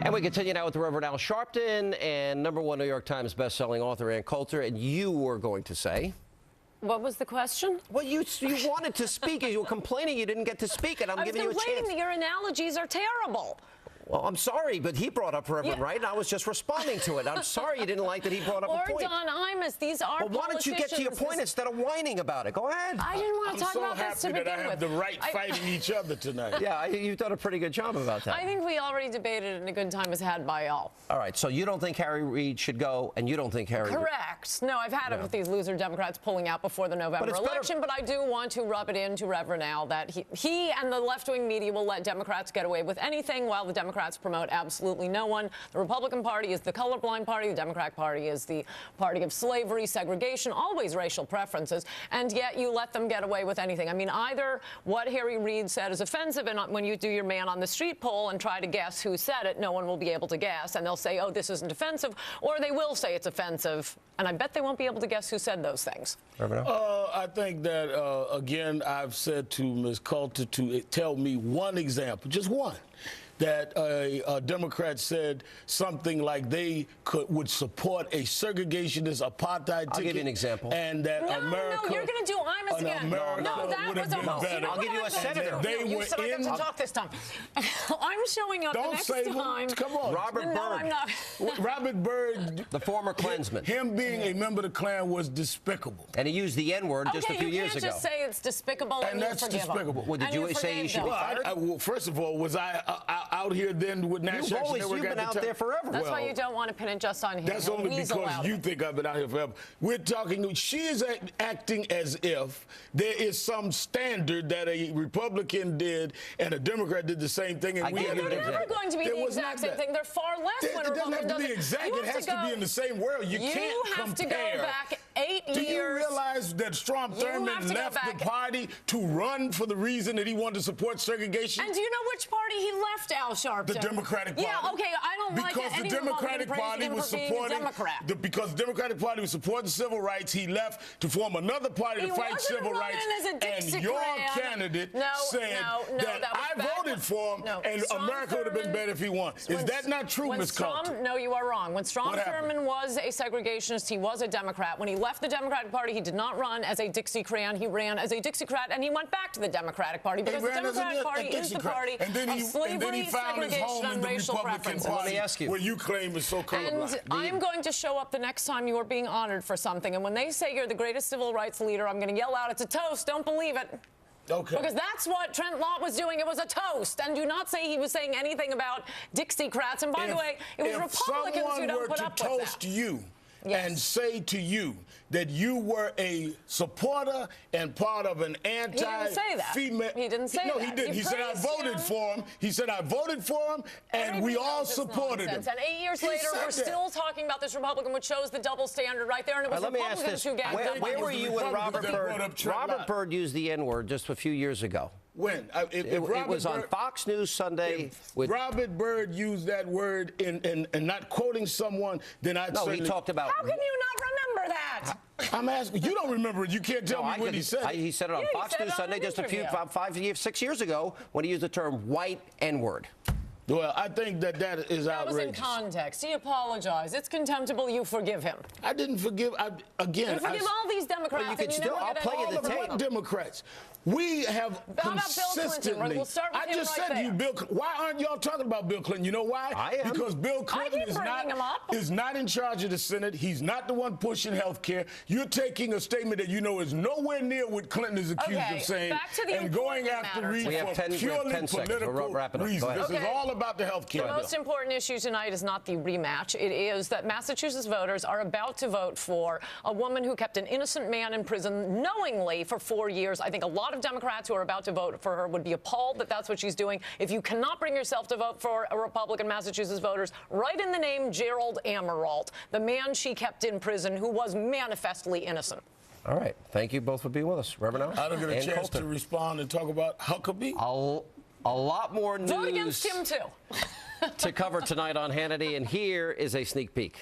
And we continue now with the Reverend Al Sharpton and #1 New York Times bestselling author Ann Coulter. And you were going to say... What was the question? Well, you wanted to speak. You were complaining you didn't get to speak, and I'm giving you a chance. I was complaining that your analogies are terrible. Well, I'm sorry, but he brought up Reverend Wright, and I was just responding to it. I'm sorry you didn't like that he brought up a point. Or Don Imus. These are politicians. Well, why don't you get to your point instead of whining about it? Go ahead. I didn't want to talk about this to begin with. I'm so happy that I have the right fighting each other tonight. Yeah, you've done a pretty good job about that. I think we already debated and a good time was had by all. All right, so you don't think Harry Reid should go, and you don't think Harry... Correct. No, I've had it with these loser Democrats pulling out before the November election, but I do want to rub it into Reverend Al that he and the left-wing media will let Democrats get away with anything while the Democrats promote absolutely no one. The Republican Party is the colorblind party. The Democratic Party is the party of slavery, segregation, always racial preferences, and yet you let them get away with anything. I mean, either what Harry Reid said is offensive, and when you do your man on the street poll and try to guess who said it, no one will be able to guess, and they'll say, oh, this isn't offensive, or they will say it's offensive, and I bet they won't be able to guess who said those things. I think that, again, I've said to Ms. Coulter to tell me one example, just one, that a Democrat said something like they would support a segregationist apartheid ticket. I'll give you an example. And that America... No, you're going to do Imus again. No, that was almost... I'll give you a senator. You said I got to talk this time. I'm showing up the next time. Come on. Robert Byrd. I'm not. Robert Byrd... The former Klansman. Him being a member of the Klan was despicable. And he used the N-word just a few years ago. You can't just say it's despicable and that's you forgive despicable. him. Well, did you say he should be fired? Well, first of all, was I out here then with National Action Network? You've been out there forever. That's why you don't want to pin it just on him. That's only because you think I've been out here forever. We're talking, she is acting as if there is some standard that a Republican did and a Democrat did the same thing. And they're never going to be the exact same thing. They're far less when a Republican does it. It doesn't have to be exact. It has to be in the same world. You can't compare. You have to go back 8 years. Do you realize that Strom Thurmond left the party to run for the reason that he wanted to support segregation? And do you know which party he left, Al Sharpton? The Democratic Party. Yeah, okay, I don't like it. The Democratic Party was supporting because the Democratic Party was supporting civil rights. He left to form another party to fight civil rights. And your candidate said that I voted for him, and America would have been better if he won. Is that not true, Ms. Coulter? No, you are wrong. When Strom Thurmond was a segregationist, he was a Democrat. When he left the Democratic Party, he did not run as a Dixiecrat. He ran as a Dixiecrat, and he went back to the Democratic Party because the Democratic Party is the party of slavery, segregation, and racial preferences. Let me ask you. Where you claim is so colorblind. And I'm going to show up the next time you are being honored for something, and when they say you're the greatest civil rights leader, I'm going to yell out, it's a toast, don't believe it. Okay. Because that's what Trent Lott was doing. It was a toast. And do not say he was saying anything about Dixiecrats. And by the way, it was Republicans who don't put up with that. If someone were to toast you and say to you that you were a supporter and part of an anti-female... He didn't say that. No, he didn't. He said, I voted for him. He said, I voted for him, and we all supported him. And 8 years later, we're still talking about this Republican, which shows the double standard right there, and it was Republicans who ganged up on him. Where were you when Robert Byrd... Robert Byrd used the N-word just a few years ago. When? It was on Fox News Sunday. If Robert Byrd used that word in not quoting someone, then I'd say... No, he talked about... How can you not remember that? I'm asking. You don't remember it. You can't tell me what he said. He said it on Fox News Sunday just a 6 years ago when he used the term white N-word. Well, I think that is outrageous. That was in context. He apologized. It's contemptible. You forgive him. I didn't forgive. You forgive all these Democrats. Well, you can still. I'll play you the tape. What Democrats? We have consistently. We'll start with I just said to you, Bill. Why aren't y'all talking about Bill Clinton? You know why? I am. Because Bill Clinton is not in charge of the Senate. He's not the one pushing health care. You're taking a statement that you know is nowhere near what Clinton is accused of saying, and going after Reid for purely political reasons. This is all about the health care bill. The most important issue tonight is not the rematch. It is that Massachusetts voters are about to vote for a woman who kept an innocent man in prison knowingly for 4 years. I think a lot of Democrats who are about to vote for her would be appalled that that's what she's doing. If you cannot bring yourself to vote for a Republican Massachusetts voters, write in the name Gerald Amirault, the man she kept in prison who was manifestly innocent. All right. Thank you both for being with us. Reverend Al. I don't get a chance to respond and talk about Huckabee. A lot more news. Vote against him, too. to cover tonight on Hannity, and here is a sneak peek.